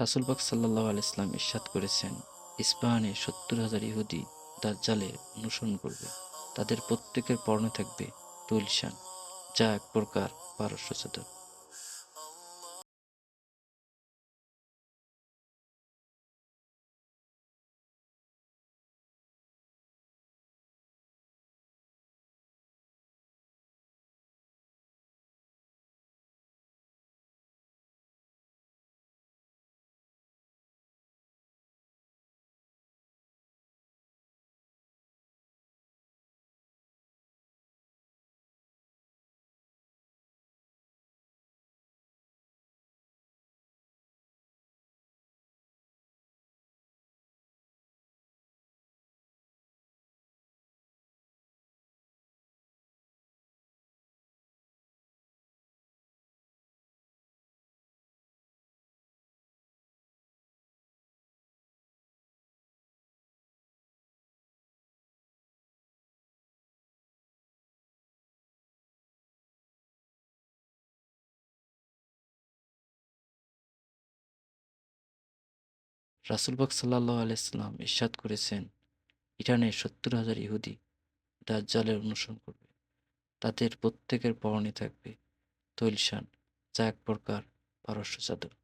রাসূল পাক সাল্লাল্লাহু আলাইহি ওয়াসাল্লাম ইরশাদ করেছেন, ইস্পাহানে ৭০,০০০ ইহুদী দাজ্জালের অনুসরণ করবে। তাদের প্রত্যেকের পরনে থাকবে তৈলশান, যা এক প্রকার পারস্য চাদর। রাসূল পাক সাল্লাল্লাহু আলাইহি ওয়াসাল্লাম ইরশাদ করেছেন, ইরানের ৭০,০০০ ইহুদী দাজ্জালের অনুসরণ করবে। তাদের প্রত্যেকের পরনে থাকবে তৈলশান, যা এক প্রকার পারস্য চাদর।